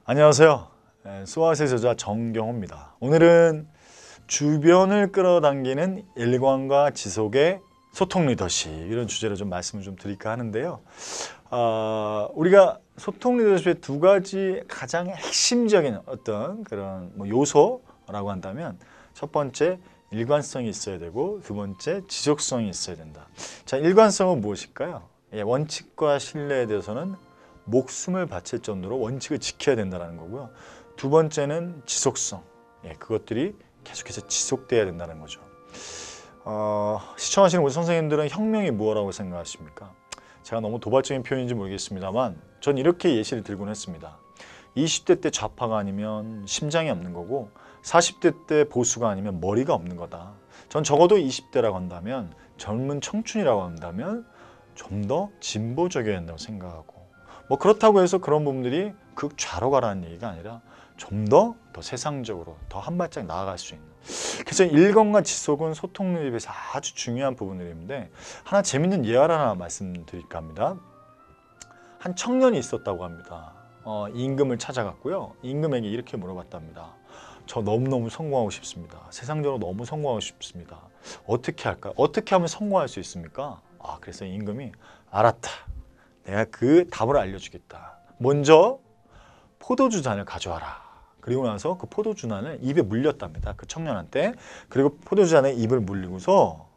안녕하세요. 수아세 저자 정경호입니다. 오늘은 주변을 끌어당기는 일관과 지속의 소통 리더십 이런 주제로 좀 말씀을 좀 드릴까 하는데요. 우리가 소통 리더십의 두 가지 가장 핵심적인 어떤 그런 요소라고 한다면 첫 번째 일관성이 있어야 되고 두 번째 지속성이 있어야 된다. 자, 일관성은 무엇일까요? 원칙과 신뢰에 대해서는 목숨을 바칠 정도로 원칙을 지켜야 된다는 거고요. 두 번째는 지속성. 그것들이 계속해서 지속돼야 된다는 거죠. 시청하시는 우리 선생님들은 혁명이 무엇이라고 생각하십니까? 제가 너무 도발적인 표현인지 모르겠습니다만 전 이렇게 예시를 들곤 했습니다. 20대 때 좌파가 아니면 심장이 없는 거고 40대 때 보수가 아니면 머리가 없는 거다. 전 적어도 20대라고 한다면 젊은 청춘이라고 한다면 좀 더 진보적이어야 된다고 생각하고 그렇다고 해서 그런 부분들이 극좌로 가라는 얘기가 아니라 좀 더 세상적으로 더 한 발짝 나아갈 수 있는. 그래서 일관과 지속은 소통 리더십에서 아주 중요한 부분들인데 하나 재밌는 예화를 하나 말씀드릴까 합니다. 한 청년이 있었다고 합니다. 임금을 찾아갔고요. 임금에게 이렇게 물어봤답니다. 저 너무너무 성공하고 싶습니다. 세상적으로 너무 성공하고 싶습니다. 어떻게 할까요? 어떻게 하면 성공할 수 있습니까? 그래서 임금이 알았다. 내가 그 답을 알려주겠다. 먼저 포도주 잔을 가져와라. 그리고 나서 그 포도주 잔을 입에 물렸답니다. 그 청년한테. 그리고 포도주 잔에 입을 물리고서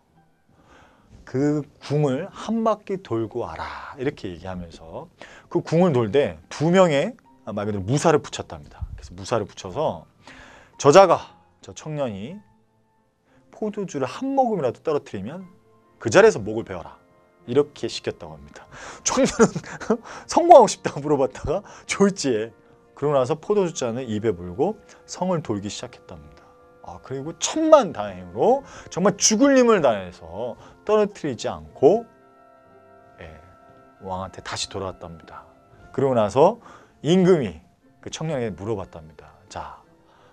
그 궁을 한 바퀴 돌고 와라. 이렇게 얘기하면서 그 궁을 돌때 두 명의 말 그대로 무사를 붙였답니다. 그래서 무사를 붙여서 저 청년이 포도주를 한 모금이라도 떨어뜨리면 그 자리에서 목을 베어라. 이렇게 시켰다고 합니다. 청년은 성공하고 싶다고 물어봤다가 졸지에 그러고 나서 포도주 잔을 입에 물고 성을 돌기 시작했답니다. 그리고 천만다행으로 정말 죽을 힘을 다해서 떨어뜨리지 않고 왕한테 다시 돌아왔답니다. 그러고 나서 임금이 그 청년에게 물어봤답니다. 자,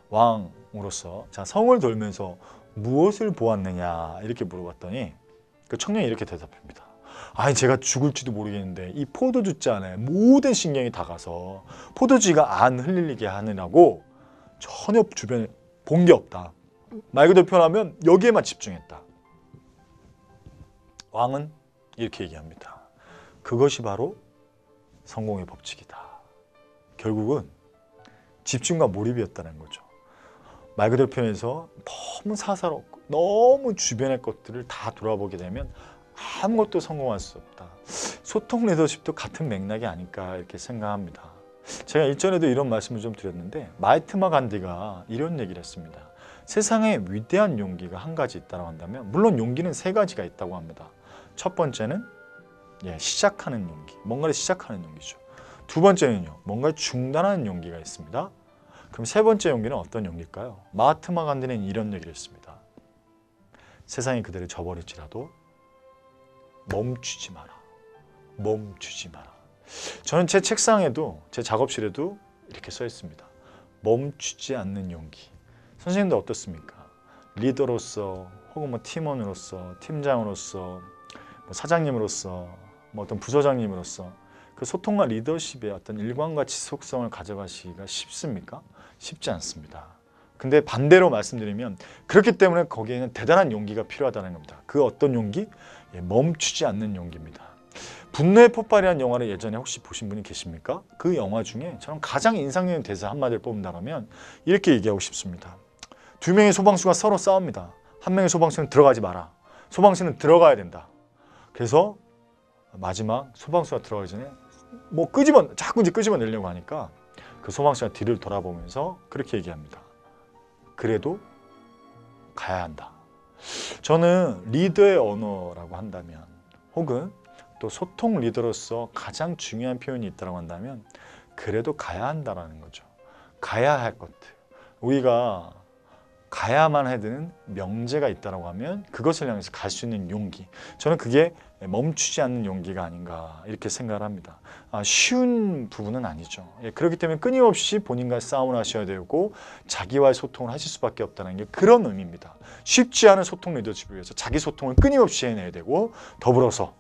왕으로서 성을 돌면서 무엇을 보았느냐 이렇게 물어봤더니 그 청년이 이렇게 대답합니다. 제가 죽을지도 모르겠는데 이 포도주 잔에 모든 신경이 다 가서 포도주가 안 흘리게 하느라고 전혀 주변에 본 게 없다. 말 그대로 표현하면 여기에만 집중했다. 왕은 이렇게 얘기합니다. 그것이 바로 성공의 법칙이다. 결국은 집중과 몰입이었다는 거죠. 말 그대로 표현해서 너무 사사롭고 너무 주변의 것들을 다 돌아보게 되면 아무것도 성공할 수 없다. 소통 리더십도 같은 맥락이 아닐까 이렇게 생각합니다. 제가 일전에도 이런 말씀을 좀 드렸는데 마하트마 간디가 이런 얘기를 했습니다. 세상에 위대한 용기가 한 가지 있다고 한다면 물론 용기는 세 가지가 있다고 합니다. 첫 번째는 시작하는 용기, 뭔가를 시작하는 용기죠. 두 번째는요, 뭔가를 중단하는 용기가 있습니다. 그럼 세 번째 용기는 어떤 용기일까요? 마하트마 간디는 이런 얘기를 했습니다. 세상이 그대를 저버릴지라도 멈추지 마라. 멈추지 마라. 저는 제 책상에도 제 작업실에도 이렇게 써 있습니다. 멈추지 않는 용기. 선생님도 어떻습니까? 리더로서 혹은 팀원으로서 팀장으로서 사장님으로서 어떤 부서장님으로서 그 소통과 리더십의 어떤 일관과 지속성을 가져가시기가 쉽습니까? 쉽지 않습니다. 근데 반대로 말씀드리면 그렇기 때문에 거기에는 대단한 용기가 필요하다는 겁니다. 그 어떤 용기? 멈추지 않는 용기입니다. 분노의 폭발이라는 영화를 예전에 혹시 보신 분이 계십니까? 그 영화 중에 저는 가장 인상적인 대사 한마디를 뽑는다면 이렇게 얘기하고 싶습니다. 두 명의 소방수가 서로 싸웁니다. 한 명의 소방수는 들어가지 마라. 소방수는 들어가야 된다. 그래서 마지막 소방수가 들어가기 전에 자꾸 끄집어내려고 하니까 그 소방수가 뒤를 돌아보면서 그렇게 얘기합니다. 그래도 가야 한다. 저는 리더의 언어라고 한다면 혹은 또 소통 리더로서 가장 중요한 표현이 있다고 한다면 그래도 가야 한다는 거죠. 가야 할 것들. 우리가 가야만 해야 되는 명제가 있다고 하면 그것을 향해서 갈 수 있는 용기. 저는 그게 멈추지 않는 용기가 아닌가 이렇게 생각을 합니다. 쉬운 부분은 아니죠. 그렇기 때문에 끊임없이 본인과 싸움을 하셔야 되고 자기와의 소통을 하실 수밖에 없다는 게 그런 의미입니다. 쉽지 않은 소통 리더십을 위해서 자기 소통을 끊임없이 해내야 되고 더불어서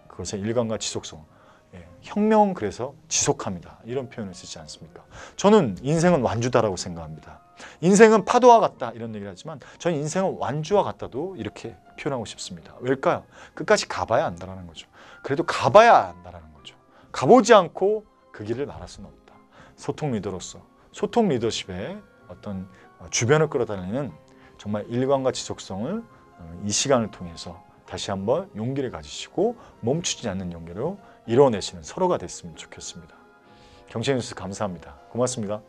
그것의 일관과 지속성, 혁명은 그래서 지속합니다. 이런 표현을 쓰지 않습니까? 저는 인생은 완주다라고 생각합니다. 인생은 파도와 같다 이런 얘기를 하지만 저는 인생은 완주와 같다도 이렇게 표현하고 싶습니다. 왜일까요? 끝까지 가봐야 안다라는 거죠. 그래도 가봐야 안다라는 거죠. 가보지 않고 그 길을 말할 수는 없다. 소통 리더로서 소통 리더십의 어떤 주변을 끌어다니는 정말 일관과 지속성을 이 시간을 통해서 다시 한번 용기를 가지시고 멈추지 않는 용기로 이뤄내시는 서로가 됐으면 좋겠습니다. 경제뉴스 감사합니다. 고맙습니다.